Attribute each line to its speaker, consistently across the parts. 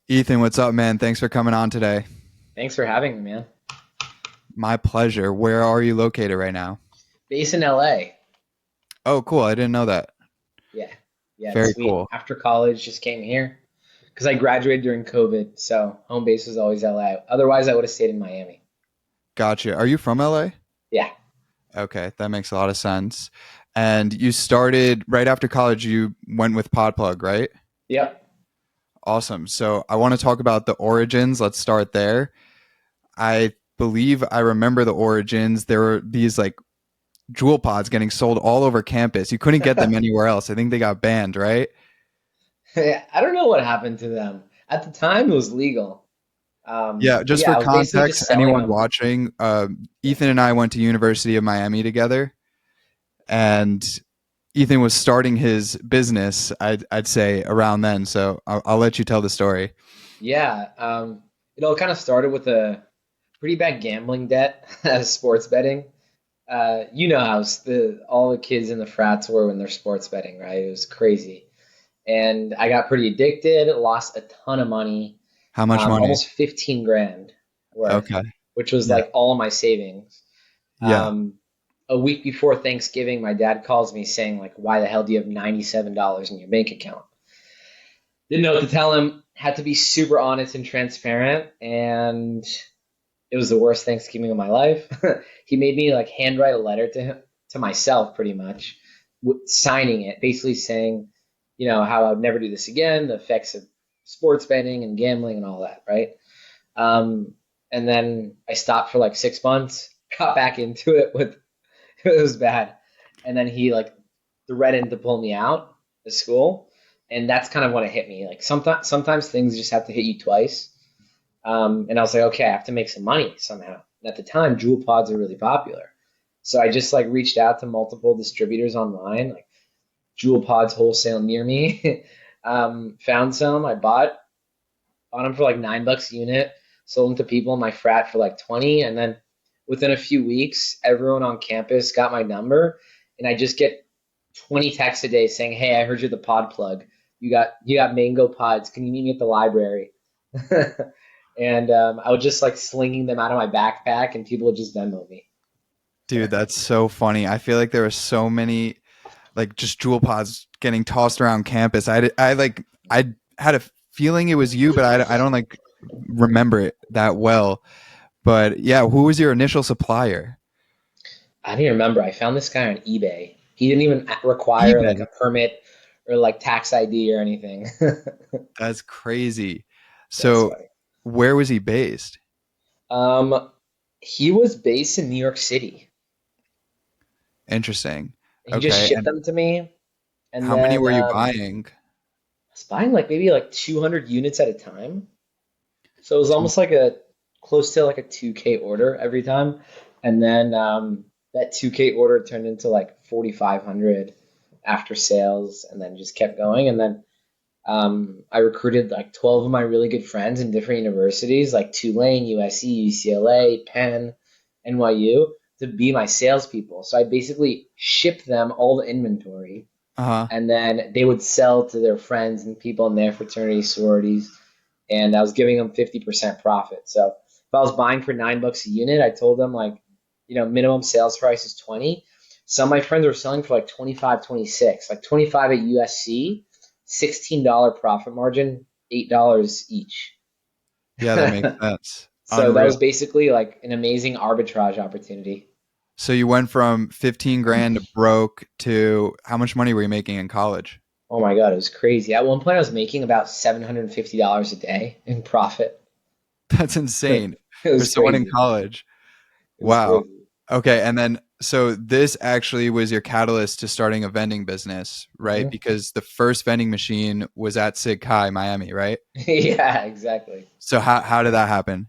Speaker 1: Ethan, what's up, man? Thanks for coming on today.
Speaker 2: Thanks for having me, man.
Speaker 1: My pleasure. Where are you located right now?
Speaker 2: Based in LA.
Speaker 1: Oh, cool. I didn't know that.
Speaker 2: Yeah. Yeah, it's
Speaker 1: Very
Speaker 2: sweet.
Speaker 1: cool.
Speaker 2: After college, just came here because I graduated during COVID, so home base was always LA. Otherwise, I would have stayed in Miami.
Speaker 1: Gotcha. Are you from LA?
Speaker 2: Yeah.
Speaker 1: Okay, that makes a lot of sense. And you started right after college, you went with Podplug, right?
Speaker 2: Yep.
Speaker 1: Awesome. So I want to talk about the origins. Let's start there. I believe I remember the origins. There were these like jewel pods getting sold all over campus. You couldn't get them anywhere else. I think they got banned, right?
Speaker 2: I don't know what happened to them. At the time, it was legal.
Speaker 1: Yeah,
Speaker 2: But
Speaker 1: just
Speaker 2: yeah,
Speaker 1: for
Speaker 2: I was basically
Speaker 1: context,
Speaker 2: just selling
Speaker 1: anyone
Speaker 2: them.
Speaker 1: watching,
Speaker 2: Yeah.
Speaker 1: Ethan and I went to University of Miami together, and Ethan was starting his business. I'd say around then. So I'll let you tell the story.
Speaker 2: Yeah. It all kind of started with a pretty bad gambling debt as sports betting. You know how all the kids in the frats were when they're sports betting, right? It was crazy. And I got pretty addicted, lost a ton of money,
Speaker 1: How much money?
Speaker 2: almost 15 grand worth,
Speaker 1: Okay.
Speaker 2: which was
Speaker 1: Yeah.
Speaker 2: like all of my savings.
Speaker 1: Yeah.
Speaker 2: Um, a week before Thanksgiving, my dad calls me saying, like, why the hell do you have $97 in your bank account? Didn't know what to tell him, had to be super honest and transparent, and it was the worst Thanksgiving of my life. He made me like handwrite a letter to him, to myself, pretty much, signing it, basically saying, how I would never do this again, the effects of sports betting and gambling and all that, right? Um, and then I stopped for like 6 months, got back into it with it was bad, and then he like threatened to pull me out of school, and that's kind of when it hit me. Like sometimes things just have to hit you twice. And I was like, okay, I have to make some money somehow. And at the time, jewel pods are really popular. So I just like reached out to multiple distributors online, like Jewel Pods Wholesale near me. Found some, I bought them for like $9 a unit, sold them to people in my frat for like 20, and then within a few weeks, everyone on campus got my number, and I just get 20 texts a day saying, "Hey, I heard you're the pod plug. You got mango pods. Can you meet me at the library?" And I was just like slinging them out of my backpack, and people would just Venmo me.
Speaker 1: Dude, that's so funny. I feel like there were so many like just jewel pods getting tossed around campus. I had a feeling it was you, but I don't like remember it that well. But yeah, who was your initial supplier?
Speaker 2: I don't even remember. I found this guy on eBay. He didn't even require like
Speaker 1: eBay.
Speaker 2: a permit or like tax ID or anything.
Speaker 1: That's crazy.
Speaker 2: That's
Speaker 1: So,
Speaker 2: funny.
Speaker 1: where was he based?
Speaker 2: Um, he was based in New York City.
Speaker 1: Interesting.
Speaker 2: He just
Speaker 1: Okay,
Speaker 2: shipped
Speaker 1: and
Speaker 2: them to me, and
Speaker 1: how many
Speaker 2: then
Speaker 1: were you buying?
Speaker 2: I was buying like maybe like 200 units at a time. So it was
Speaker 1: Two.
Speaker 2: almost like a close to like a 2K order every time. And then that 2K order turned into like 4,500 after sales and then just kept going. And then I recruited like 12 of my really good friends in different universities like Tulane, USC, UCLA, Penn, NYU to be my salespeople. So I basically shipped them all the inventory
Speaker 1: Uh-huh.
Speaker 2: and then they would sell to their friends and people in their fraternity sororities, and I was giving them 50% profit. So if I was buying for $9 a unit, I told them like, minimum sales price is 20. Some of my friends were selling for like 25, 26, like 25 at USC, $16 profit margin, $8 each.
Speaker 1: Yeah, that makes sense.
Speaker 2: So that
Speaker 1: Unreal.
Speaker 2: was basically like an amazing arbitrage opportunity.
Speaker 1: So you went from 15 grand to broke to how much money were you making in college?
Speaker 2: Oh my God, it was crazy. At one point, I was making about $750 a day in profit.
Speaker 1: That's
Speaker 2: It
Speaker 1: insane for
Speaker 2: was
Speaker 1: someone in
Speaker 2: crazy.
Speaker 1: college.
Speaker 2: It was
Speaker 1: Wow.
Speaker 2: crazy.
Speaker 1: Okay, and then so this actually was your catalyst to starting a vending business, right?
Speaker 2: Mhm.
Speaker 1: Because the first vending machine was at Sig Chi, Miami, right?
Speaker 2: Yeah, exactly.
Speaker 1: So how did that happen?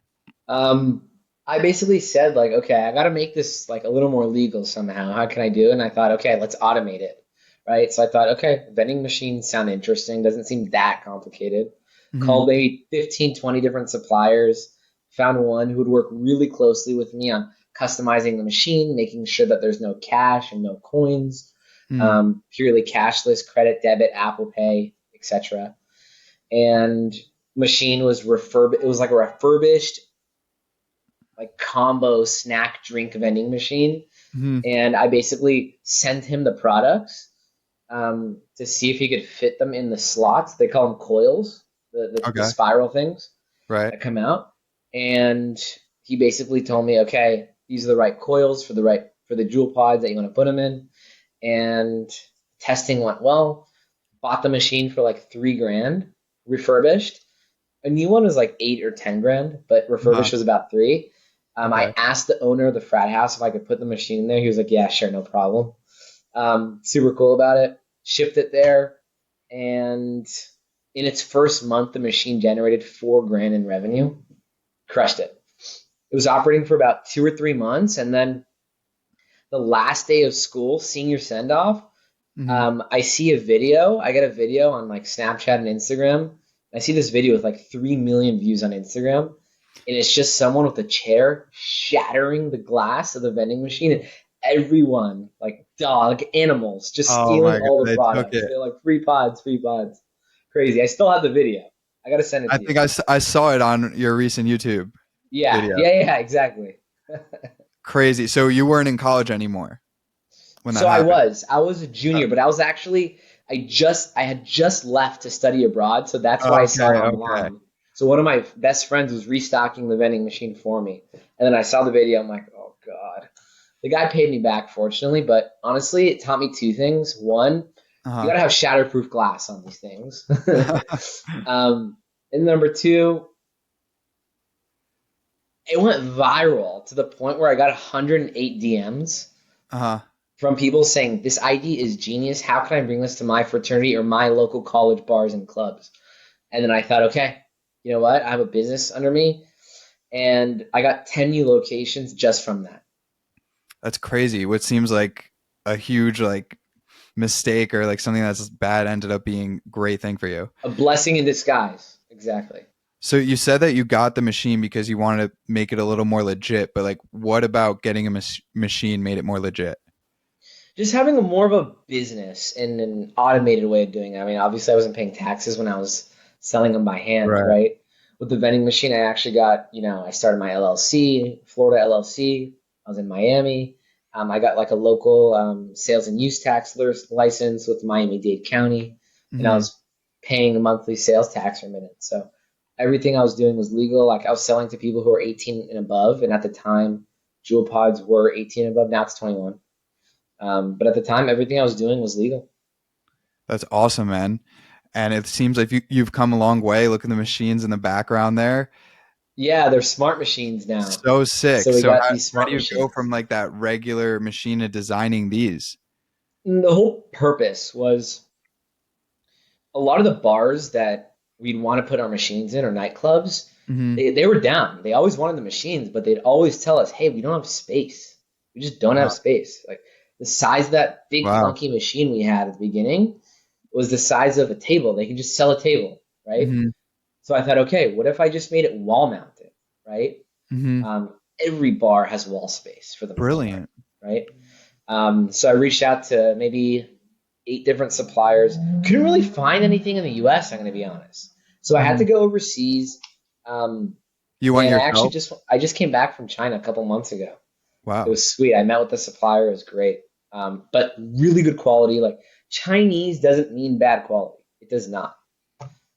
Speaker 2: Um, I basically said like, okay, I got to make this like a little more legal somehow. How can I do it? And I thought, okay, let's automate it, right? So I thought, okay, vending machines sound interesting. Doesn't seem that complicated.
Speaker 1: Hmm.
Speaker 2: Called maybe 15, 20 different suppliers. Found one who would work really closely with me on customizing the machine, making sure that there's no cash and no coins,
Speaker 1: Mm.
Speaker 2: purely cashless, credit, debit, Apple Pay, etc. And Machine was refurb. It was like a refurbished like combo snack drink vending machine,
Speaker 1: Hmm.
Speaker 2: and I basically sent him the products to see if he could fit them in the slots. They call them coils, the
Speaker 1: Okay.
Speaker 2: spiral things
Speaker 1: Right.
Speaker 2: that come out. And he basically told me, okay, these are the right coils for the jewel pods that you want to put them in. And testing went well. Bought the machine for like 3 grand, refurbished. A new one was like 8 or 10 grand, but
Speaker 1: Uh-huh.
Speaker 2: refurbished was about three. I
Speaker 1: Okay.
Speaker 2: asked the owner of the frat house if I could put the machine in there. He was like, "Yeah, sure, no problem." Super cool about it. Shipped it there, and in its first month, the machine generated 4 grand in revenue. Crushed it. It was operating for about 2 or 3 months, and then the last day of school, senior send off,
Speaker 1: Hmm.
Speaker 2: I see a video. I get a video on like Snapchat and Instagram. I see this video with like 3 million views on Instagram. And it's just someone with a chair shattering the glass of the vending machine. And everyone, like dog, animals, just
Speaker 1: Oh
Speaker 2: stealing
Speaker 1: my God,
Speaker 2: all the
Speaker 1: they took
Speaker 2: products.
Speaker 1: it.
Speaker 2: They're like free pods, free pods. Crazy. I still have the video. I got to send it
Speaker 1: I
Speaker 2: to you.
Speaker 1: think I saw it on your recent YouTube
Speaker 2: Yeah,
Speaker 1: video.
Speaker 2: yeah, yeah, exactly.
Speaker 1: Crazy. So you weren't in college anymore when that
Speaker 2: So
Speaker 1: happened.
Speaker 2: I was a
Speaker 1: Uh,
Speaker 2: junior, but I was actually I had just left to study abroad, so that's why I saw
Speaker 1: Okay.
Speaker 2: it
Speaker 1: Okay.
Speaker 2: online. So one of my best friends was restocking the vending machine for me, and then I saw the video. I'm like, oh god. The guy paid me back, fortunately, but honestly, it taught me two things. One, you
Speaker 1: Uh-huh.
Speaker 2: gotta have shatterproof glass on these things. um, and number two, it went viral to the point where I got 108 DMs
Speaker 1: Uh-huh.
Speaker 2: from people saying this ID is genius. How can I bring this to my fraternity or my local college bars and clubs? And then I thought, okay, you know what? I have a business under me, and I got 10 new locations just from that.
Speaker 1: That's crazy. What seems like a huge like mistake or like something that's bad ended up being a great thing for you.
Speaker 2: A blessing in disguise. Exactly.
Speaker 1: So you said that you got the machine because you wanted to make it a little more legit, but like what about getting a machine made it more legit?
Speaker 2: Just having a more of a business and an automated way of doing it. I mean, obviously, I wasn't paying taxes when I was selling them by hand,
Speaker 1: Right.
Speaker 2: right? With the vending machine, I actually got, I started my LLC, Florida LLC. I was in Miami. I got like a local sales and use tax license with Miami-Dade County, and I
Speaker 1: Hmm.
Speaker 2: was paying a monthly sales tax remittance. So everything I was doing was legal. Like I was selling to people who were 18 and above, and at the time, jewel pods were 18 and above. Now it's 21. But at the time, everything I was doing was legal.
Speaker 1: That's awesome, man. And it seems like you've come a long way. Look at the machines in the background there.
Speaker 2: Yeah, they're smart machines now.
Speaker 1: So sick.
Speaker 2: So we
Speaker 1: So
Speaker 2: got these
Speaker 1: how
Speaker 2: smart
Speaker 1: do you go
Speaker 2: machines.
Speaker 1: from like that regular machine to designing these?
Speaker 2: And the whole purpose was a lot of the bars that we'd want to put our machines in or nightclubs,
Speaker 1: Hmm.
Speaker 2: they were down. They always wanted the machines, but they'd always tell us, hey, we don't have space. We just don't have space. Like the size of that big
Speaker 1: Wow.
Speaker 2: clunky machine we had at the beginning was the size of a table. They can just sell a table, right?
Speaker 1: Hmm.
Speaker 2: So I thought, okay, what if I just made it wall mounted, right?
Speaker 1: Hmm.
Speaker 2: Every bar has wall space for the most part,
Speaker 1: Brilliant.
Speaker 2: right? So I reached out to maybe 8 different suppliers. Couldn't really find anything in the U.S. I'm going to be honest. So I had
Speaker 1: Hmm.
Speaker 2: to go overseas, um,
Speaker 1: You went
Speaker 2: and
Speaker 1: yourself?
Speaker 2: I just came back from China a couple months ago. It
Speaker 1: Wow.
Speaker 2: was sweet. I met with the supplier. It was great, but really good quality. Like Chinese doesn't mean bad quality. It does not.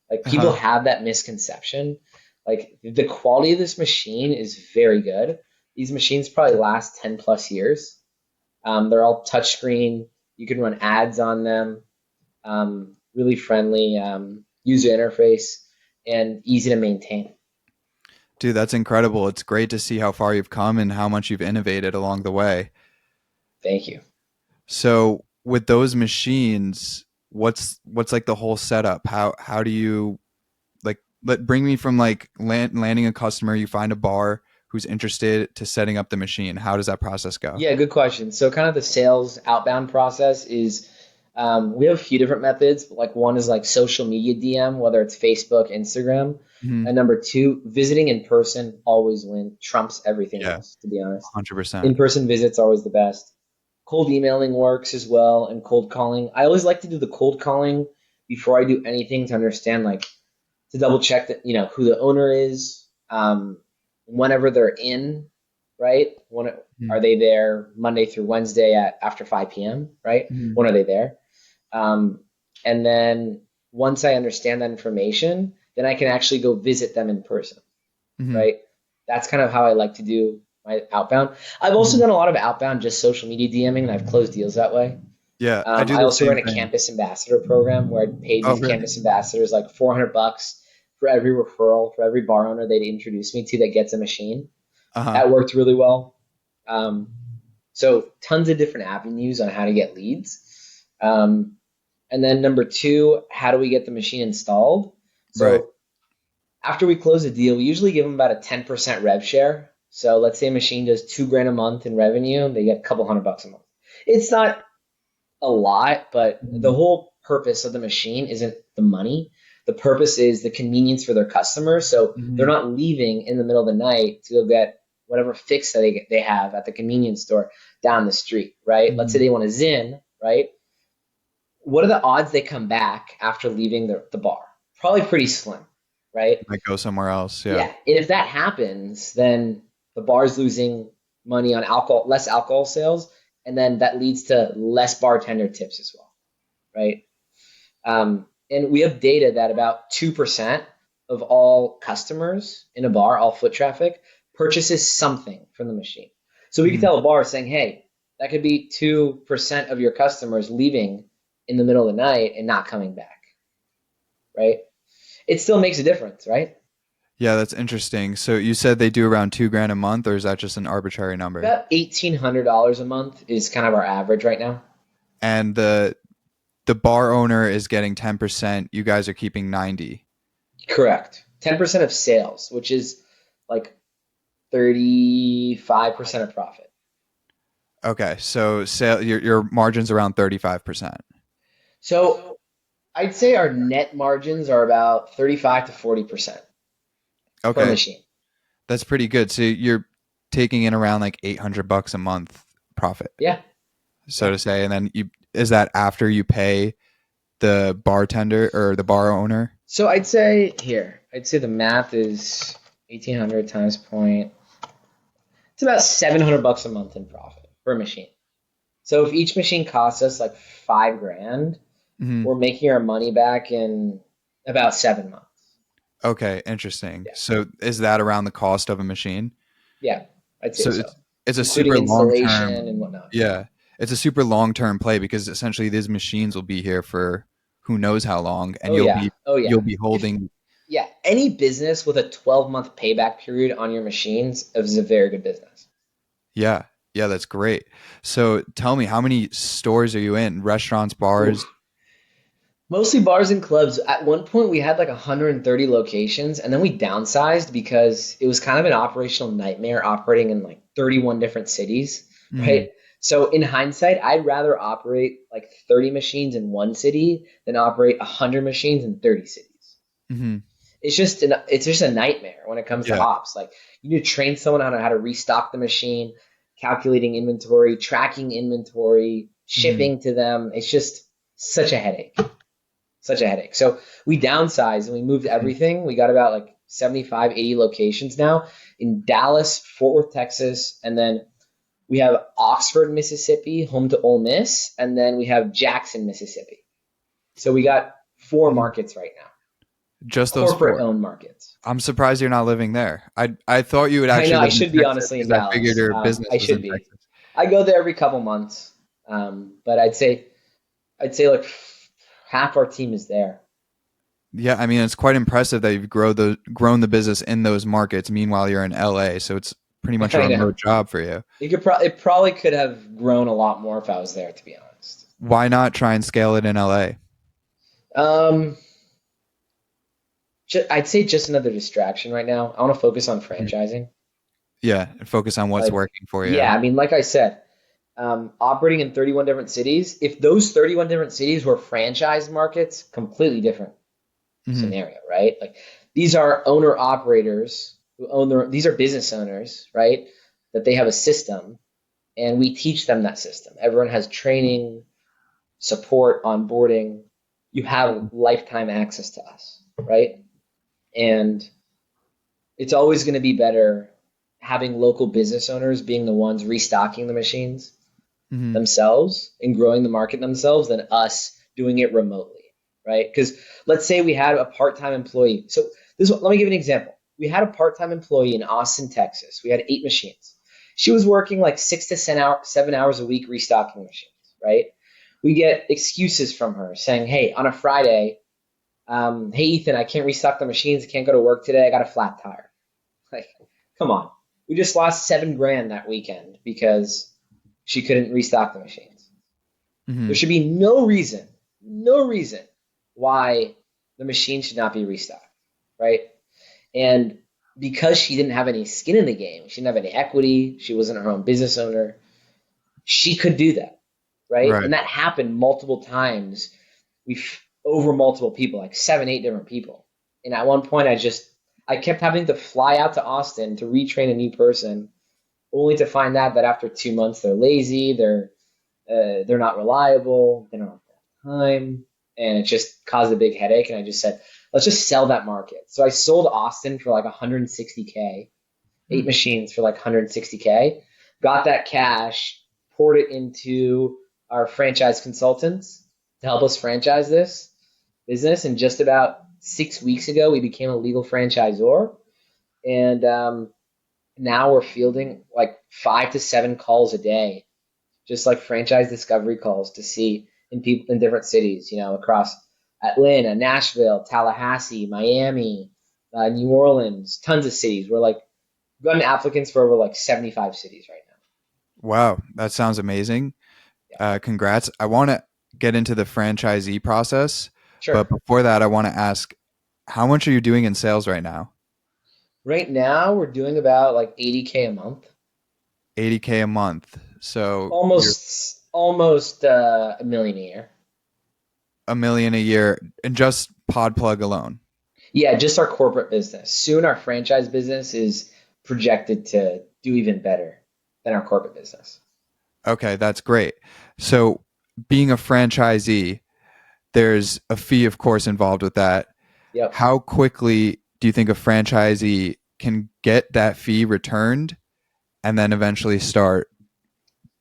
Speaker 2: Like people
Speaker 1: Uh-huh.
Speaker 2: have that misconception. Like the quality of this machine is very good. These machines probably last 10 plus years. They're all touchscreen. You can run ads on them. Really friendly user interface and easy to maintain.
Speaker 1: Dude, that's incredible. It's great to see how far you've come and how much you've innovated along the way.
Speaker 2: Thank you.
Speaker 1: So with those machines, what's like the whole setup? How do you like bring me from like landing a customer, you find a bar who's interested to setting up the machine. How does that process go?
Speaker 2: Yeah, good question. So, kind of the sales outbound process is we have a few different methods. Like one is like social media DM, whether it's Facebook, Instagram,
Speaker 1: Hmm.
Speaker 2: and number two, visiting in person always trumps everything
Speaker 1: Yeah,
Speaker 2: else. To be honest,
Speaker 1: 100%.
Speaker 2: in person visits always the best. Cold emailing works as well, and cold calling. I always like to do the cold calling before I do anything to understand like to double check that who the owner is, whenever they're in, right? Are
Speaker 1: Mhm.
Speaker 2: they there Monday through Wednesday at after 5 p.m., right?
Speaker 1: Mhm.
Speaker 2: When are they there? Um, and then once I understand that information, then I can actually go visit them in person,
Speaker 1: Mhm.
Speaker 2: right? That's kind of how I like to do my outbound. I've also
Speaker 1: Mhm.
Speaker 2: done a lot of outbound just social media DMing, and I've closed deals that way.
Speaker 1: Yeah, I do
Speaker 2: I
Speaker 1: the
Speaker 2: also
Speaker 1: same
Speaker 2: run a
Speaker 1: thing.
Speaker 2: campus ambassador program where I paid
Speaker 1: Oh,
Speaker 2: these
Speaker 1: really?
Speaker 2: campus ambassadors like $400 for every referral, for every bar owner they'd introduce me to that gets a machine.
Speaker 1: Uh-huh.
Speaker 2: That worked really well. Um, so tons of different avenues on how to get leads. And then number two, how do we get the machine installed?
Speaker 1: Right.
Speaker 2: So after we close a deal, we usually give them about a 10% rev share. So let's say a machine does 2 grand a month in revenue, they get a couple $100 a month. It's not a lot, but the
Speaker 1: Mhm.
Speaker 2: whole purpose of the machine isn't the money. The purpose is the convenience for their customers. So they're
Speaker 1: Mhm.
Speaker 2: not leaving in the middle of the night to go get whatever fix that they have at the convenience store down the street, right? Let's say
Speaker 1: Mhm.
Speaker 2: they want a Zyn, right? What are the odds they come back after leaving the bar? Probably pretty slim, right?
Speaker 1: Might go somewhere else. Yeah.
Speaker 2: Yeah. And if that happens, then the bar's losing money on alcohol, less alcohol sales, and then that leads to less bartender tips as well, right? And we have data that about 2% of all customers in a bar, all foot traffic, purchases something from the machine. So we can
Speaker 1: Mhm.
Speaker 2: tell a bar saying, hey, that could be 2% of your customers leaving in the middle of the night and not coming back, right? It still makes a difference, right?
Speaker 1: Yeah, that's interesting. So you said they do around 2 grand a month, or is that just an arbitrary number?
Speaker 2: About $1,800 a month is kind of our average right now.
Speaker 1: And the bar owner is getting 10%, you guys are keeping 90.
Speaker 2: Correct. 10% of sales, which is like 35% of profit.
Speaker 1: Okay, so sale your margin's around 35%.
Speaker 2: So I'd say our net margins are about 35 to 40% per
Speaker 1: Okay,
Speaker 2: machine.
Speaker 1: that's pretty good. So you're taking in around like $800 a month profit,
Speaker 2: Yeah,
Speaker 1: so
Speaker 2: yeah.
Speaker 1: to say, and then you is that after you pay the bartender or the bar owner?
Speaker 2: So I'd say the math is 1,800 times point. It's about $700 a month in profit per machine. So if each machine costs us like 5 grand,
Speaker 1: Hmm.
Speaker 2: we're making our money back in about 7 months.
Speaker 1: Okay, interesting.
Speaker 2: Yeah,
Speaker 1: So is that around the cost of a machine?
Speaker 2: yeah, I'd say
Speaker 1: So
Speaker 2: so,
Speaker 1: it's a
Speaker 2: including
Speaker 1: super long
Speaker 2: installation
Speaker 1: term.
Speaker 2: and whatnot.
Speaker 1: Yeah, it's a super long term play because essentially these machines will be here for who knows how long, and
Speaker 2: Oh yeah, oh yeah.
Speaker 1: you'll be
Speaker 2: If
Speaker 1: holding.
Speaker 2: Yeah, any business with a 12-month payback period on your machines is a very good business.
Speaker 1: Yeah, yeah, that's great. So tell me, how many stores are you in? Restaurants, bars?
Speaker 2: Oof. Mostly bars and clubs. At one point, we had like 130 locations, and then we downsized because it was kind of an operational nightmare operating in like 31 different cities,
Speaker 1: Hmm.
Speaker 2: right? So in hindsight, I'd rather operate like 30 machines in one city than operate 100 machines in 30 cities.
Speaker 1: Hmm.
Speaker 2: It's just a nightmare when it comes to
Speaker 1: Yeah.
Speaker 2: ops. Like you need to train someone on how to restock the machine, calculating inventory, tracking inventory,
Speaker 1: Hmm.
Speaker 2: shipping to them. It's just such a headache. Such a headache. So we downsized and we moved everything. We got about like 75, 80 locations now in Dallas, Fort Worth, Texas, and then we have Oxford, Mississippi, home to Ole Miss, and then we have Jackson, Mississippi. So we got four
Speaker 1: Hmm.
Speaker 2: markets right now,
Speaker 1: Just those
Speaker 2: corporate
Speaker 1: four.
Speaker 2: owned markets.
Speaker 1: I'm surprised you're not living there. I thought you would
Speaker 2: I know
Speaker 1: actually
Speaker 2: I
Speaker 1: live in
Speaker 2: should be
Speaker 1: Texas
Speaker 2: honestly in
Speaker 1: because I figured
Speaker 2: Dallas.
Speaker 1: your business
Speaker 2: I
Speaker 1: was
Speaker 2: should
Speaker 1: in
Speaker 2: be.
Speaker 1: Texas.
Speaker 2: I go there every couple months, but I'd say like half our team is there.
Speaker 1: Yeah, I mean it's quite impressive that you've grown the business in those markets. Meanwhile, you're in LA, so it's pretty much a
Speaker 2: I know.
Speaker 1: remote job for you.
Speaker 2: It probably could have grown a lot more if I was there, to be honest.
Speaker 1: Why not try and scale it in LA?
Speaker 2: Um, I'd say just another distraction right now. I want to focus on
Speaker 1: Mhm.
Speaker 2: franchising.
Speaker 1: Yeah, and focus on what's
Speaker 2: Like,
Speaker 1: working for you.
Speaker 2: yeah, I mean, like I said, operating in 31 different cities. If those 31 different cities were franchise markets, completely different
Speaker 1: Hmm.
Speaker 2: scenario, right? Like these are owner operators who own these are business owners, right? That they have a system and we teach them that system. Everyone has training, support, onboarding. You have lifetime access to us, right? And it's always going to be better having local business owners being the ones restocking the machines
Speaker 1: Hmm.
Speaker 2: themselves and growing the market themselves than us doing it remotely, right? Because let's say we had a part-time employee. So let me give you an example. We had a part-time employee in Austin, Texas. We had 8 machines. She was working like 7 hours a week restocking machines, right? We get excuses from her saying, "Hey, on a Friday, hey Ethan, I can't restock the machines. I can't go to work today. I got a flat tire." Like, come on. We just lost 7 grand that weekend because she couldn't restock the machines. There
Speaker 1: Hmm.
Speaker 2: should be no reason why the machine should not be restocked, right? And because she didn't have any skin in the game, she didn't have any equity, she wasn't her own business owner, she could do that, right?
Speaker 1: Right.
Speaker 2: And that happened multiple times. We over multiple people, like 7, 8 different people. And at one point, I kept having to fly out to Austin to retrain a new person, only to find out that after 2 months they're lazy, they're not reliable, they don't have time, and it just caused a big headache. And I just said, let's just sell that market. So I sold Austin for like 160K,
Speaker 1: Hmm.
Speaker 2: 8 machines for like 160K, got that cash, poured it into our franchise consultants to help us franchise this business. And just about 6 weeks ago, we became a legal franchisor. And now we're fielding like 5 to 7 calls a day, just like franchise discovery calls to see in people in different cities, across Atlanta, Nashville, Tallahassee, Miami, New Orleans, tons of cities. We're like gotten applicants for over like 75 cities right now.
Speaker 1: Wow, that sounds amazing.
Speaker 2: Yeah,
Speaker 1: Congrats. I want to get into the franchisee process, but
Speaker 2: sure.
Speaker 1: before that, I want to ask, how much are you doing in sales right now?
Speaker 2: Right now we're doing about like 80K a month,
Speaker 1: 80K a month. So you're
Speaker 2: almost a million a year.
Speaker 1: a million a year in just Pod Plug alone.
Speaker 2: Yeah, just our corporate business. Soon our franchise business is projected to do even better than our corporate business.
Speaker 1: Okay, that's great. So being a franchisee, there's a fee, of course, involved with that.
Speaker 2: Yep.
Speaker 1: How quickly do you think a franchisee can get that fee returned and then eventually start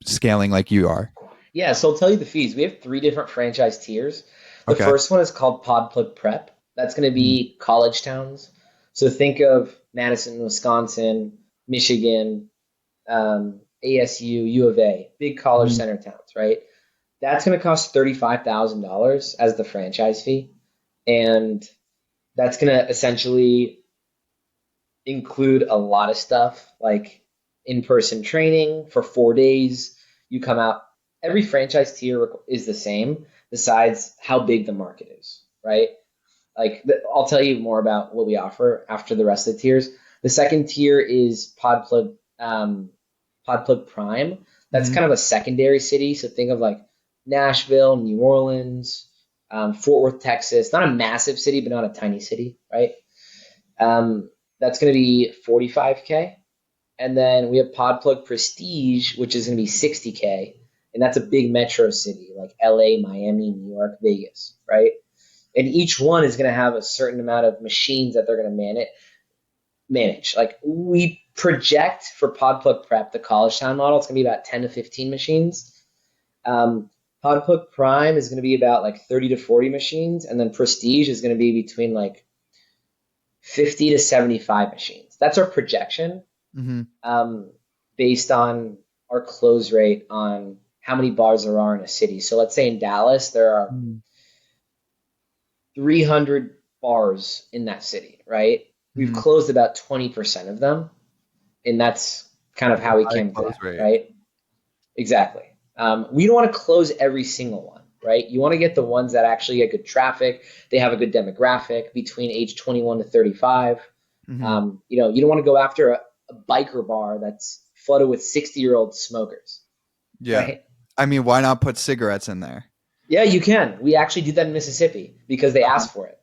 Speaker 1: scaling like you are?
Speaker 2: Yeah, so I'll tell you the fees. We have 3 different franchise tiers. The
Speaker 1: Okay.
Speaker 2: first one is called Pod Plug Prep. That's going to
Speaker 1: Mhm.
Speaker 2: be college towns. So think of Madison, Wisconsin, Michigan, ASU, U of A, big college
Speaker 1: Mhm.
Speaker 2: center towns, right? That's going to cost $35,000 as the franchise fee. And that's going to essentially include a lot of stuff like in-person training for 4 days. You come out. Every franchise tier is the same, besides how big the market is, right? Like I'll tell you more about what we offer after the rest of the tiers. The second tier is Podplug Prime. That's
Speaker 1: Mhm.
Speaker 2: kind of a secondary city. So think of like Nashville, New Orleans, Fort Worth, Texas. Not a massive city, but not a tiny city, right? That's going to be 45K. And then we have Podplug Prestige, which is going to be 60K. And that's a big metro city like LA, Miami, New York, Vegas, right? And each one is going to have a certain amount of machines that they're going to manage. Like we project for Podplug Prep, the college town model, it's going to be about 10 to 15 machines. Um, Podplug Prime is going to be about like 30 to 40 machines. And then Prestige is going to be between like 50 to 75 machines. That's our projection,
Speaker 1: Mhm.
Speaker 2: um, based on our close rate on how many bars there are in a city. So let's say in Dallas, there are
Speaker 1: Mhm.
Speaker 2: 300 bars in that city, right? We've
Speaker 1: Mhm.
Speaker 2: closed about 20% of them, and that's kind of
Speaker 1: That's a
Speaker 2: how we
Speaker 1: high
Speaker 2: came to
Speaker 1: close
Speaker 2: that,
Speaker 1: rate.
Speaker 2: right? Exactly. We don't want to close every single one, right? You want to get the ones that actually get good traffic. They have a good demographic between age 21 to 35.
Speaker 1: Mhm.
Speaker 2: You don't want to go after a biker bar that's flooded with 60-year-old smokers,
Speaker 1: Yeah.
Speaker 2: right?
Speaker 1: I mean, why not put cigarettes in there?
Speaker 2: Yeah, you can. We actually do that in Mississippi because they
Speaker 1: Uh-huh.
Speaker 2: ask for it,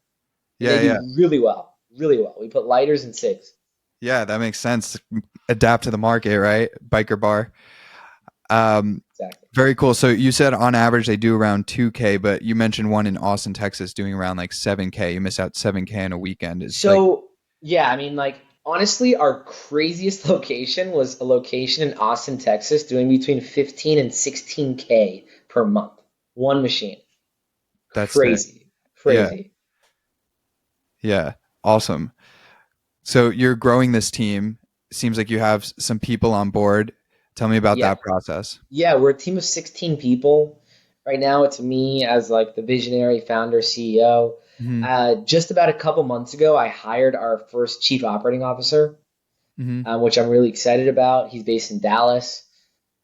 Speaker 2: and they
Speaker 1: Yeah, yeah.
Speaker 2: do really well, really well. We put lighters and cigs.
Speaker 1: Yeah, that makes sense. Adapt to the market, right? Biker bar.
Speaker 2: Exactly.
Speaker 1: Very cool. So you said on average they do around 2K, but you mentioned one in Austin, Texas doing around like 7K. You miss out 7K in a weekend. Is like,
Speaker 2: So yeah, I mean, like honestly, our craziest location was a location in Austin, Texas, doing between 15 and 16K per month. One machine.
Speaker 1: that's sick.
Speaker 2: Crazy.
Speaker 1: Yeah.
Speaker 2: Crazy.
Speaker 1: Yeah. Awesome. So you're growing this team. Seems like you have some people on board. Tell me about
Speaker 2: Yeah.
Speaker 1: that process.
Speaker 2: Yeah, we're a team of 16 people. Right now, it's me as like the visionary founder CEO.
Speaker 1: Hmm.
Speaker 2: Just about a couple months ago, I hired our first chief operating officer,
Speaker 1: Hmm.
Speaker 2: which I'm really excited about. He's based in Dallas.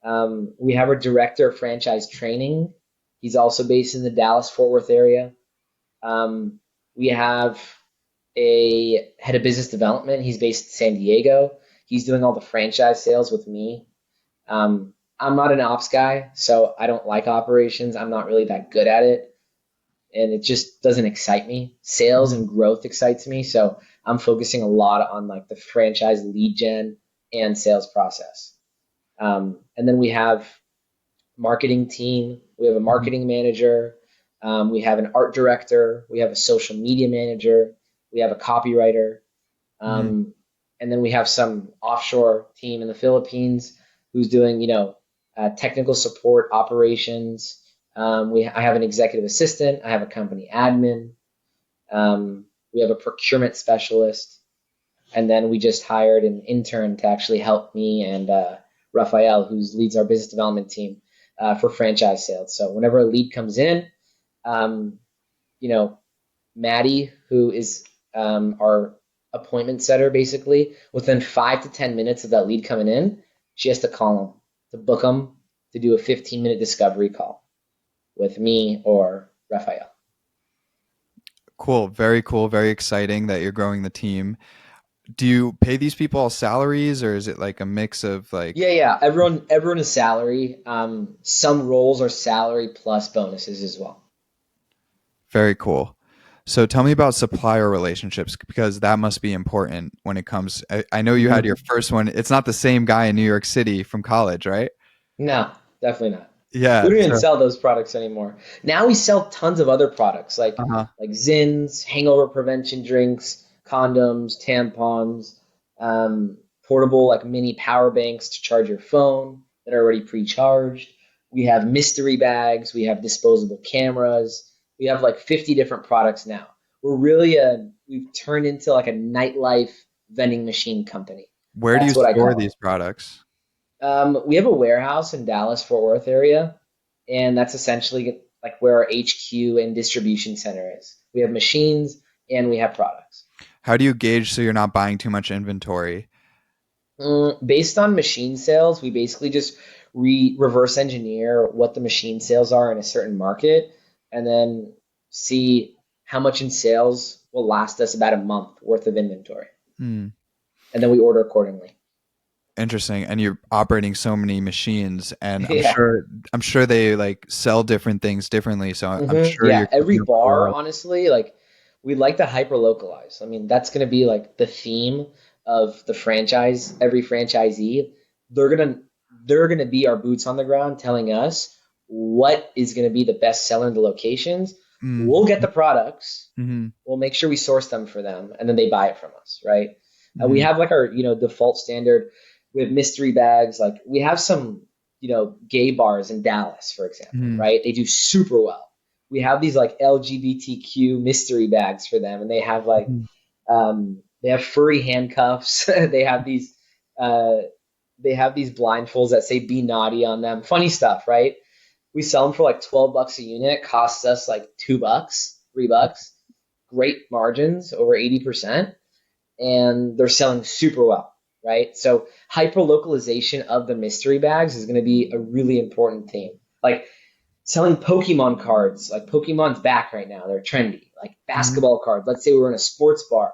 Speaker 2: We have our director of franchise training. He's also based in the Dallas Fort Worth area. Um, we have a head of business development. He's based in San Diego. He's doing all the franchise sales with me. I'm not an ops guy, so I don't like operations. I'm not really that good at it, and it just doesn't excite me. Sales
Speaker 1: Hmm.
Speaker 2: and growth excites me, so I'm focusing a lot on like the franchise lead gen and sales process. And then we have marketing team. We have a
Speaker 1: Hmm.
Speaker 2: marketing manager. We have an art director. We have a social media manager. We have a copywriter.
Speaker 1: Hmm.
Speaker 2: Um, and then we have some offshore team in the Philippines who's doing, technical support operations. I have an executive assistant. I have a company admin. We have a procurement specialist. And then we just hired an intern to actually help me and Raphael, who leads our business development team for franchise sales. So whenever a lead comes in, um, you know, Maddie, who is our appointment setter, basically, within 5 to 10 minutes of that lead coming in, she has to call them to book them to do a 15-minute discovery call with me or Raphael.
Speaker 1: Cool. Very cool. Very exciting that you're growing the team. Do you pay these people all salaries or is it like a mix of
Speaker 2: Yeah,
Speaker 1: like
Speaker 2: yeah. Everyone is salary. Some roles are salary plus bonuses as well.
Speaker 1: very cool? So tell me about supplier relationships because that must be important when it comes. I know you had your
Speaker 2: Mhm.
Speaker 1: first one. It's not the same guy in New York City from college, right?
Speaker 2: No, definitely not. We
Speaker 1: Yeah.
Speaker 2: don't even
Speaker 1: So,
Speaker 2: sell those products anymore. Now we sell tons of other products
Speaker 1: uh-huh.
Speaker 2: like Zyns, hangover prevention drinks, condoms, tampons, portable like mini power banks to charge your phone that are already pre-charged. We have mystery bags. We have disposable cameras. We have like 50 different products now. We've turned into like a nightlife vending machine company.
Speaker 1: Where do you
Speaker 2: That's what I
Speaker 1: store
Speaker 2: call
Speaker 1: these
Speaker 2: it.
Speaker 1: products?
Speaker 2: We have a warehouse in Dallas, Fort Worth area, and that's essentially like where our HQ and distribution center is. We have machines and we have products.
Speaker 1: How do you gauge so you're not buying too much inventory?
Speaker 2: Based on machine sales, we basically just reverse engineer what the machine sales are in a certain market, and then see how much in sales will last us about a month worth of inventory,
Speaker 1: Hmm.
Speaker 2: and then we order accordingly.
Speaker 1: Interesting. And you're operating so many machines, and I'm
Speaker 2: Yeah.
Speaker 1: sure I'm sure they like sell different things differently. So I'm sure
Speaker 2: Yeah,
Speaker 1: you're
Speaker 2: every
Speaker 1: keeping a core.
Speaker 2: bar, honestly, like we like to hyper localize. I mean, that's going to be like the theme of the franchise. Every franchisee, they're gonna they're gonna be our boots on the ground, telling us what is going to be the best seller in the locations. We'll get
Speaker 1: Mm-hmm.
Speaker 2: the products.
Speaker 1: Mm-hmm.
Speaker 2: We'll make sure we source them for them, and then they buy it from us, right? We
Speaker 1: Mm-hmm.
Speaker 2: have like our default standard. We have mystery bags. Like we have some gay bars in Dallas, for example,
Speaker 1: Mm-hmm.
Speaker 2: right? They do super well. We have these like LGBTQ mystery bags for them, and they have furry handcuffs. Uh, they have these blindfolds that say "Be naughty" on them. Funny stuff, right? We sell them for like $12 a unit. Costs us like $2, $3. Great margins, over 80%, and they're selling super well, right? So hyper localization of the mystery bags is going to be a really important theme. Like selling Pokemon cards, like Pokemon's back right now, they're trendy. Like
Speaker 1: Mm-hmm.
Speaker 2: basketball cards. Let's say we're in a sports bar.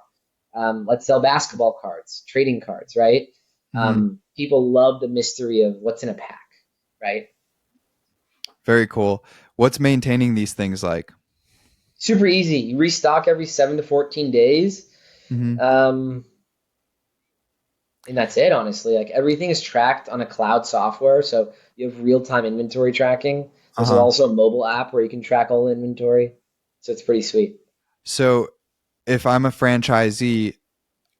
Speaker 2: Let's sell basketball cards, trading cards, right?
Speaker 1: Mm-hmm.
Speaker 2: People love the mystery of what's in a pack, right?
Speaker 1: Very cool. What's maintaining these things like?
Speaker 2: Super easy. You restock every 7 to 14 days.
Speaker 1: Mm-hmm.
Speaker 2: Um, And that's it, honestly. Like everything is tracked on a cloud software, so you have real-time inventory tracking. There's
Speaker 1: Uh-huh.
Speaker 2: also a mobile app where you can track all the inventory, so it's pretty sweet.
Speaker 1: So if I'm a franchisee,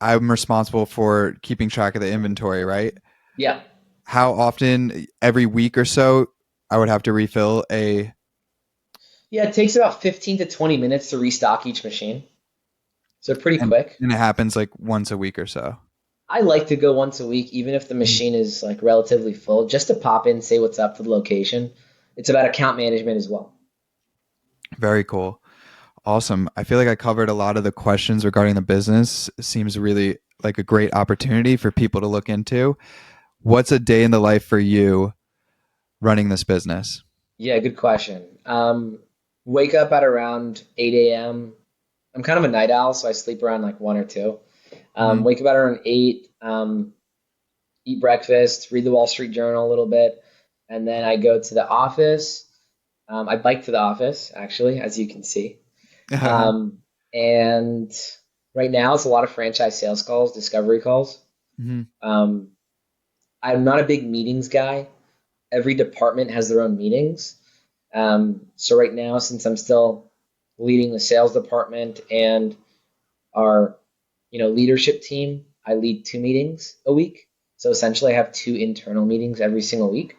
Speaker 1: I'm responsible for keeping track of the inventory, right?
Speaker 2: Yeah,
Speaker 1: How often, every week or so, I would have to refill a,
Speaker 2: yeah. It takes about 15 to 20 minutes to restock each machine, so pretty
Speaker 1: and
Speaker 2: quick.
Speaker 1: and it happens like once a week or so.
Speaker 2: I like to go once a week, even if the
Speaker 1: Mhm.
Speaker 2: machine is like relatively full, just to pop in, say what's up to the location. It's about account management as well.
Speaker 1: Very cool. Awesome. I feel like I covered a lot of the questions regarding the business. It seems really like a great opportunity for people to look into. What's a day in the life for you running this business?
Speaker 2: Yeah, good question. Wake up at around 8 a.m. I'm kind of a night owl, so I sleep around like 1 or 2.
Speaker 1: Hmm.
Speaker 2: Wake up at around 8, eat breakfast, read the Wall Street Journal a little bit, and then I go to the office. I bike to the office, actually, as you can see. Um, and right now, it's a lot of franchise sales calls, discovery calls.
Speaker 1: Hmm.
Speaker 2: Um, I'm not a big meetings guy. Every department has their own meetings. So right now, since I'm still leading the sales department and our, leadership team, I lead 2 meetings a week. So essentially, I have 2 internal meetings every single week.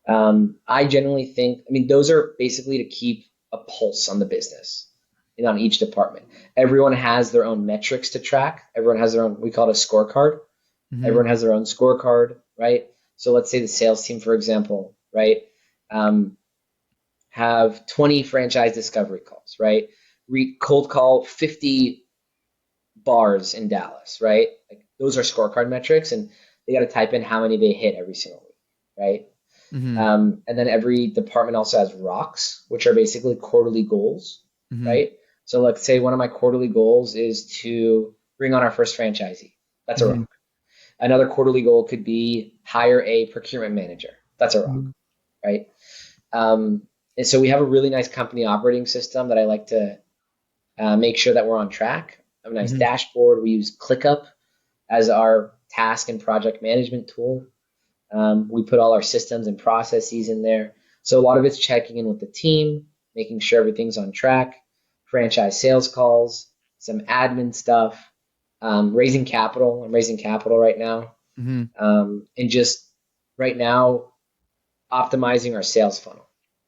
Speaker 2: I generally think, I mean, those are basically to keep a pulse on the business and on each department. Everyone has their own metrics to track. Everyone has their own, we call it a scorecard.
Speaker 1: Hmm.
Speaker 2: Everyone has their own scorecard, right? So let's say the sales team, for example, right, um, have 20 franchise discovery calls, right? Cold call 50 bars in Dallas, right? Like those are scorecard metrics, and they got to type in how many they hit every single week, right?
Speaker 1: Hmm.
Speaker 2: And then every department also has rocks, which are basically quarterly goals,
Speaker 1: Hmm.
Speaker 2: right? So let's say one of my quarterly goals is to bring on our first franchisee. That's a
Speaker 1: Hmm.
Speaker 2: rock. Another quarterly goal could be hire a procurement manager. That's a rock,
Speaker 1: Hmm.
Speaker 2: right? Um, and so we have a really nice company operating system that I like to make sure that we're on track. I have a nice
Speaker 1: Hmm.
Speaker 2: dashboard. We use ClickUp as our task and project management tool. We put all our systems and processes in there. So a lot of it's checking in with the team, making sure everything's on track, franchise sales calls, some admin stuff, raising capital. I'm raising capital right now.
Speaker 1: Hmm.
Speaker 2: And just right now, optimizing our sales funnel.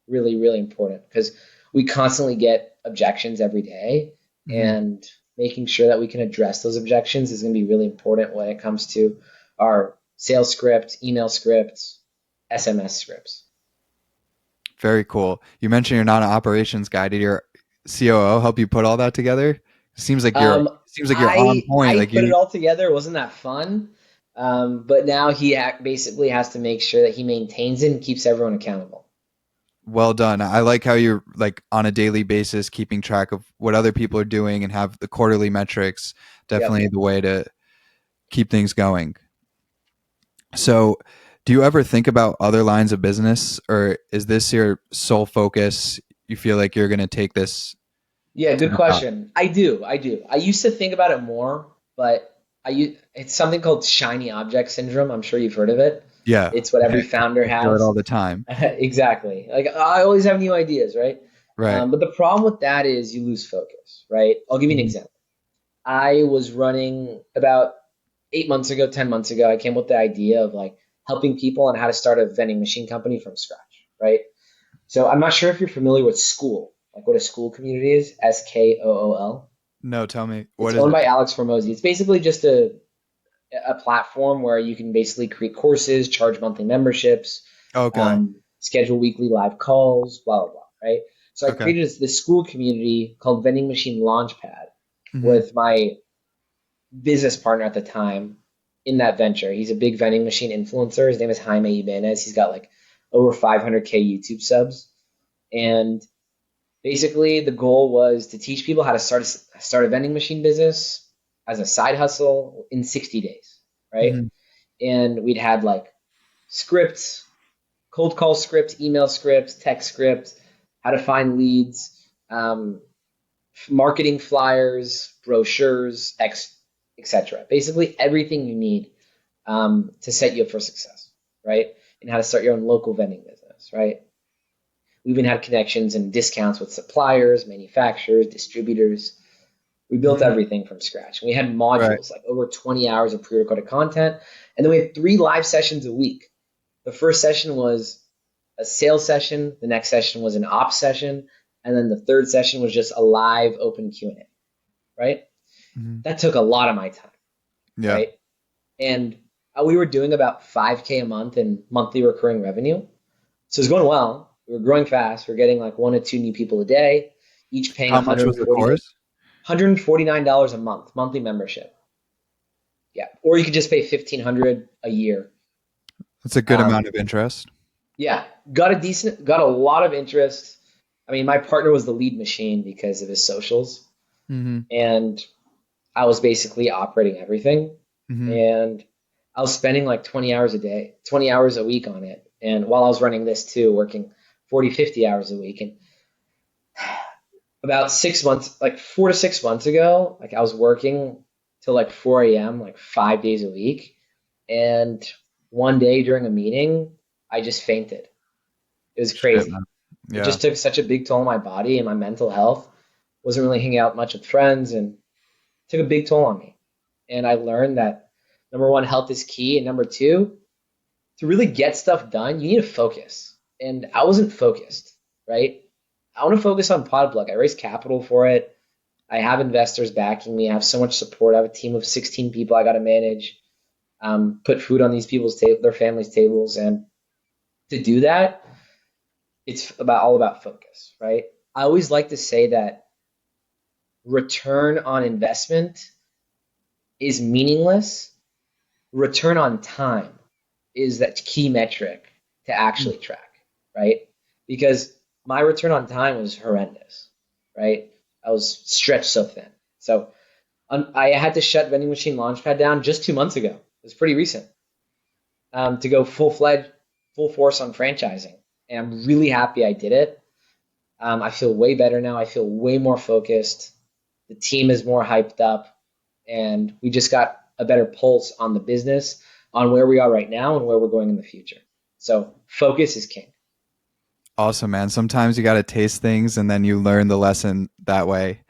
Speaker 2: Really, really important because we constantly get objections every day,
Speaker 1: Hmm.
Speaker 2: and making sure that we can address those objections is going to be really important when it comes to our sales script, email scripts, SMS scripts.
Speaker 1: Very cool. You mentioned you're not an operations guy. Did your COO help you put all that together? Seems like you're on point.
Speaker 2: I
Speaker 1: Like
Speaker 2: put it
Speaker 1: you,
Speaker 2: all together. It wasn't that fun, but now he basically has to make sure that he maintains it and keeps everyone accountable.
Speaker 1: well done. I like how you're like on a daily basis keeping track of what other people are doing and have the quarterly metrics.
Speaker 2: Yep.
Speaker 1: Definitely the way to keep things going. So, do you ever think about other lines of business, or is this your sole focus? You feel like you're going to take this
Speaker 2: Yeah,
Speaker 1: to
Speaker 2: good
Speaker 1: the top?
Speaker 2: question. I do. I do. I used to think about it more, but it's something called shiny object syndrome. I'm sure you've heard of it.
Speaker 1: Yeah,
Speaker 2: It's what every founder
Speaker 1: I feel it
Speaker 2: has.
Speaker 1: all the time.
Speaker 2: Exactly. Like I always have new ideas, right?
Speaker 1: Right.
Speaker 2: But the problem with that is you lose focus, right? I'll give you an
Speaker 1: Mhm.
Speaker 2: example. I was running about 8 months ago, 10 months ago. I came with the idea of like helping people on how to start a vending machine company from scratch, right? So I'm not sure if you're familiar with School, like what a school community is, SKOOL.
Speaker 1: No, tell me,
Speaker 2: It's
Speaker 1: what is
Speaker 2: owned
Speaker 1: it?
Speaker 2: by Alex Formosi. It's basically just a platform where you can basically create courses, charge monthly memberships,
Speaker 1: Okay.
Speaker 2: schedule weekly live calls, blah, blah, blah, right? So I
Speaker 1: Okay.
Speaker 2: created this school community called Vending Machine Launchpad
Speaker 1: Hmm.
Speaker 2: with my business partner at the time in that venture. He's a big vending machine influencer. His name is Jaime Ibanez. He's got like over 500K YouTube subs. And basically, the goal was to teach people how to start a vending machine business as a side hustle in 60 days, right?
Speaker 1: Hmm.
Speaker 2: And we'd had like scripts, cold call scripts, email scripts, text scripts, how to find leads, marketing flyers, brochures, etc. Basically, everything you need to set you up for success, right? And how to start your own local vending business, right? We even had connections and discounts with suppliers, manufacturers, distributors. We built
Speaker 1: Mhm.
Speaker 2: everything from scratch. We had
Speaker 1: Right.
Speaker 2: modules, like over 20 hours of pre-recorded content. And then we had 3 live sessions a week. The first session was a sales session. The next session was an ops session. And then the third session was just a live open Q&A, right?
Speaker 1: Mhm.
Speaker 2: That took a lot of my time,
Speaker 1: Yeah.
Speaker 2: right? And we were doing about 5K a month in monthly recurring revenue. So it was going well. We were growing fast. We are getting like 1 to 2 new people a day, each paying
Speaker 1: How much was the course?
Speaker 2: $149 a month, monthly membership. Yeah. Or you could just pay 1,500 a year.
Speaker 1: That's a good amount
Speaker 2: Um,
Speaker 1: of interest.
Speaker 2: yeah, got a lot of interest. I mean, my partner was the lead machine because of his socials,
Speaker 1: Hmm.
Speaker 2: and I was basically operating everything.
Speaker 1: Hmm.
Speaker 2: And I was spending like 20 hours a day, 20 hours a week on it. And while I was running this too, working 40, 50 hours a week. And about 6 months, like 4 to 6 months ago, like I was working till like 4 a.m., like 5 days a week. And one day during a meeting, I just fainted. It was
Speaker 1: Shit,
Speaker 2: crazy.
Speaker 1: man.
Speaker 2: It
Speaker 1: Yeah.
Speaker 2: just took such a big toll on my body and my mental health. Wasn't really hanging out much with friends and took a big toll on me. And I learned that number one, health is key. And number two, to really get stuff done, you need to focus. And I wasn't focused, right? I want to focus on Podplug. I raised capital for it. I have investors backing me. I have so much support. I have a team of 16 people I got to manage, put food on these people's table, their families' tables. And to do that, it's all about focus, right? I always like to say that return on investment is meaningless. Return on time is that key metric to actually track, right? Because my return on time was horrendous, right? I was stretched so thin. So I had to shut Vending Machine Launchpad down just 2 months ago. It was pretty recent, to go full-fledged, full force on franchising. And I'm really happy I did it. I feel way better now. I feel way more focused. The team is more hyped up, and we just got a better pulse on the business, on where we are right now and where we're going in the future. So focus is king.
Speaker 1: Awesome, man. Sometimes you got to taste things and then you learn the lesson that way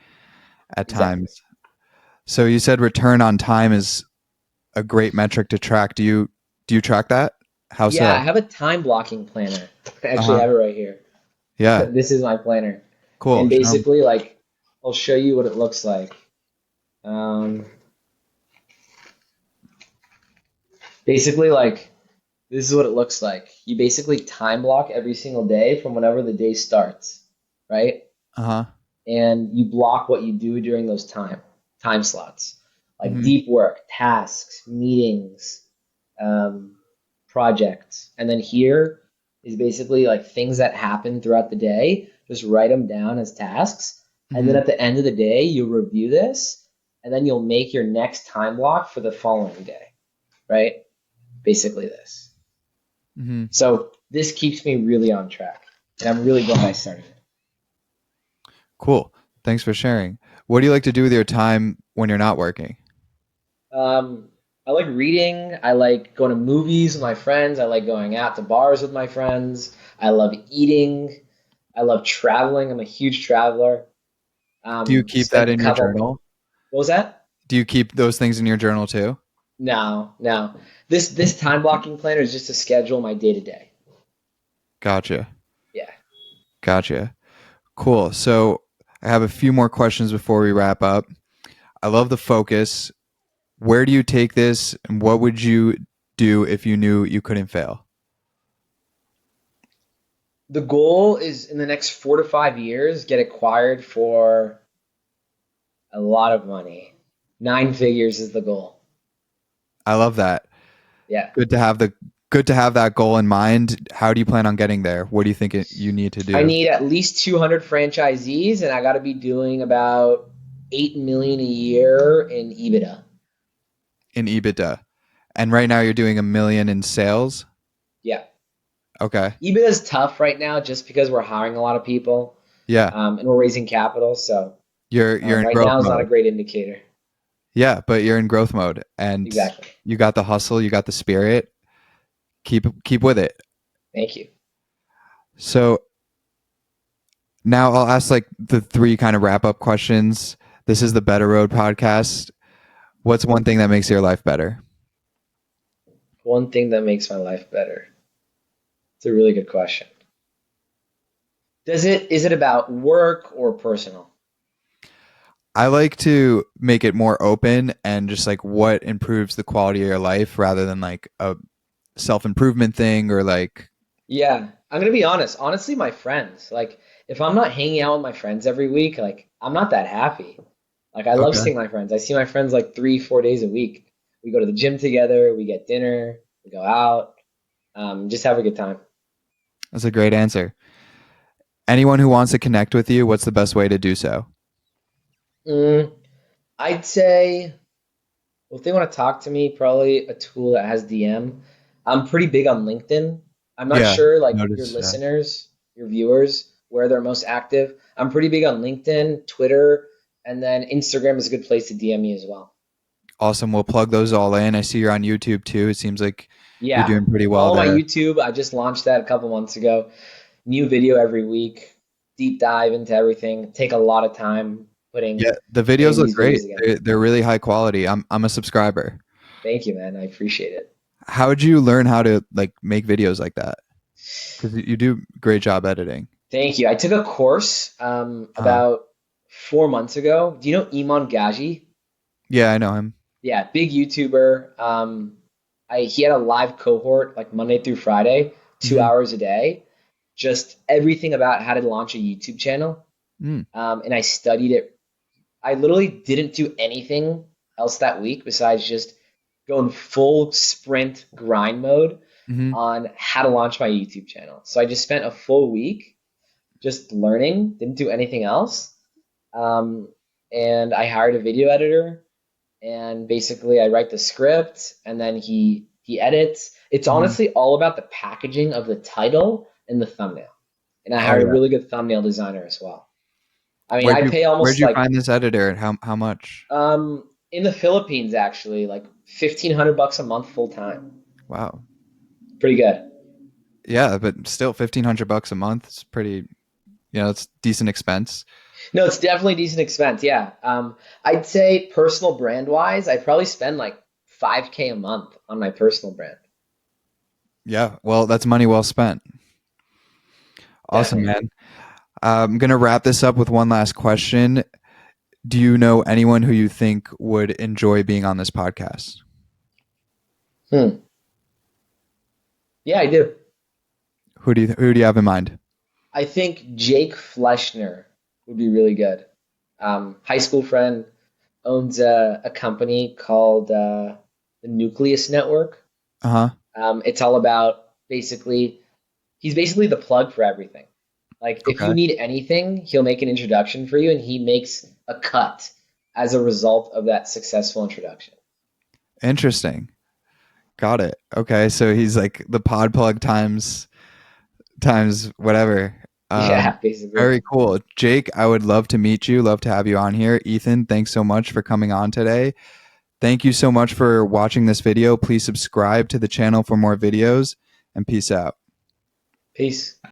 Speaker 1: at
Speaker 2: Exactly.
Speaker 1: times. So you said return on time is a great metric to track. Do you track that? How
Speaker 2: Yeah, I
Speaker 1: so?
Speaker 2: have a time blocking planner. I actually
Speaker 1: Uh-huh.
Speaker 2: have it right here.
Speaker 1: Yeah.
Speaker 2: This is my planner.
Speaker 1: Cool.
Speaker 2: And
Speaker 1: Show 'em.
Speaker 2: basically, like, I'll show you what it looks like. Um, basically, like, this is what it looks like. You basically time block every single day from whenever the day starts, right?
Speaker 1: Uh-huh.
Speaker 2: And you block what you do during those time slots, like
Speaker 1: Hmm.
Speaker 2: deep work, tasks, meetings, um, projects. And then here is basically like things that happen throughout the day. Just write them down as tasks. And then
Speaker 1: Hmm.
Speaker 2: at the end of the day, you'll review this, and then you'll make your next time block for the following day, right? Basically this.
Speaker 1: Hmm.
Speaker 2: So this keeps me really on track. And I'm really glad I started it.
Speaker 1: Cool. Thanks for sharing. What do you like to do with your time when you're not working?
Speaker 2: Um, I like reading. I like going to movies with my friends. I like going out to bars with my friends. I love eating. I love traveling. I'm a huge traveler.
Speaker 1: Do you keep that
Speaker 2: Spent a
Speaker 1: in your
Speaker 2: couple.
Speaker 1: journal?
Speaker 2: What was that?
Speaker 1: Do you keep those things in your journal too?
Speaker 2: No, no. This time blocking planner is just to schedule my day to day.
Speaker 1: Gotcha.
Speaker 2: Yeah.
Speaker 1: Gotcha. Cool. So I have a few more questions before we wrap up. I love the focus. Where do you take this and what would you do if you knew you couldn't fail?
Speaker 2: The goal is in the next 4 to 5 years get acquired for a lot of money. 9 figures is the goal.
Speaker 1: I love that.
Speaker 2: Yeah.
Speaker 1: Good to have the good to have that goal in mind. How do you plan on getting there? What do you think you need to
Speaker 2: I
Speaker 1: do
Speaker 2: need at least 200 franchisees, and I got to be doing about 8 million a year in EBITDA.
Speaker 1: in EBITDA? And right now you're doing 1 million in sales.
Speaker 2: Yeah,
Speaker 1: Okay.
Speaker 2: EBITDA is tough right now just because we're hiring a lot of people,
Speaker 1: Yeah.
Speaker 2: and we're raising capital. So
Speaker 1: You're in
Speaker 2: right
Speaker 1: growth
Speaker 2: now is not a
Speaker 1: mode.
Speaker 2: great indicator.
Speaker 1: Yeah, but you're in growth mode and
Speaker 2: Exactly.
Speaker 1: you got the hustle, you got the spirit. Keep with it.
Speaker 2: Thank you.
Speaker 1: So now I'll ask like the three kind of wrap up questions. This is the Better Road podcast. What's one thing that makes your life better?
Speaker 2: One thing that makes my life better. It's a really good question. Is it about work or personal?
Speaker 1: I like to make it more open and just like what improves the quality of your life rather than like a self improvement thing or like,
Speaker 2: Yeah, I'm gonna be honest. Honestly, my friends. Like, if I'm not hanging out with my friends every week, like, I'm not that happy. Like, I love
Speaker 1: okay,
Speaker 2: seeing my friends. I see my friends like 3, 4 days a week. We go to the gym together, we get dinner, we go out, just have a good time.
Speaker 1: that's a great answer. Anyone who wants to connect with you, what's the best way to do so?
Speaker 2: Mm, I'd say, well, if they want to talk to me, probably a tool that has DM. I'm pretty big on LinkedIn. I'm not
Speaker 1: Yeah,
Speaker 2: sure, like, your
Speaker 1: notice.
Speaker 2: listeners, your viewers, where they're most active. I'm pretty big on LinkedIn, Twitter, and then Instagram is a good place to DM me as well.
Speaker 1: Awesome. We'll plug those all in. I see you're on YouTube too. It seems like you're
Speaker 2: Yeah,
Speaker 1: doing pretty well
Speaker 2: follow my
Speaker 1: there.
Speaker 2: YouTube. I just launched that a couple months ago. New video every week, deep dive into everything. Take a lot of time
Speaker 1: Yeah,
Speaker 2: putting
Speaker 1: the videos
Speaker 2: putting
Speaker 1: look
Speaker 2: these
Speaker 1: great.
Speaker 2: videos together.
Speaker 1: They're really high quality. I'm a subscriber.
Speaker 2: Thank you, man. I appreciate it.
Speaker 1: How did you learn how to like make videos like that? Because you do a great job editing.
Speaker 2: Thank you. I took a course
Speaker 1: Uh,
Speaker 2: about 4 months ago. Do you know Iman Gaji?
Speaker 1: yeah, I know him.
Speaker 2: Yeah, big YouTuber. He had a live cohort like Monday through Friday, two
Speaker 1: Hmm.
Speaker 2: hours a day, just everything about how to launch a YouTube channel.
Speaker 1: Mm.
Speaker 2: And I studied it. I literally didn't do anything else that week besides just go in full sprint grind mode
Speaker 1: Hmm.
Speaker 2: on how to launch my YouTube channel. So I just spent a full week just learning, didn't do anything else. Um, and I hired a video editor, and basically I write the script, and then he edits. It's
Speaker 1: Hmm.
Speaker 2: honestly all about the packaging of the title and the thumbnail. And I
Speaker 1: Oh
Speaker 2: hired a
Speaker 1: yeah.
Speaker 2: really good thumbnail designer as well. I mean, I pay
Speaker 1: Where'd
Speaker 2: almost
Speaker 1: you
Speaker 2: like
Speaker 1: find this editor and how much?
Speaker 2: in the Philippines actually, like $1,500 a month full time.
Speaker 1: Wow.
Speaker 2: Pretty good.
Speaker 1: Yeah, but still $1,500 a month. It's pretty. It's decent expense.
Speaker 2: No, it's definitely a decent expense. Yeah. I'd say personal brand wise, I probably spend like 5K a month on my personal brand.
Speaker 1: Yeah. Well, that's money well spent. Awesome,
Speaker 2: Definitely.
Speaker 1: man. I'm gonna wrap this up with one last question. Do you know anyone who you think would enjoy being on this podcast?
Speaker 2: Hmm. Yeah, I do.
Speaker 1: Who do you have in mind?
Speaker 2: I think Jake Fleschner would be really good. High school friend, owns a company called the Nucleus Network.
Speaker 1: Uh huh.
Speaker 2: It's all about basically, he's basically the plug for everything. Like, if
Speaker 1: Okay.
Speaker 2: you need anything, he'll make an introduction for you, and he makes a cut as a result of that successful introduction.
Speaker 1: Interesting. Got it. Okay, so he's like the pod plug times whatever. Um,
Speaker 2: Yeah, basically.
Speaker 1: Very cool. Jake, I would love to meet you. Love to have you on here. Ethan, thanks so much for coming on today. Thank you so much for watching this video. Please subscribe to the channel for more videos and peace out.
Speaker 2: Peace.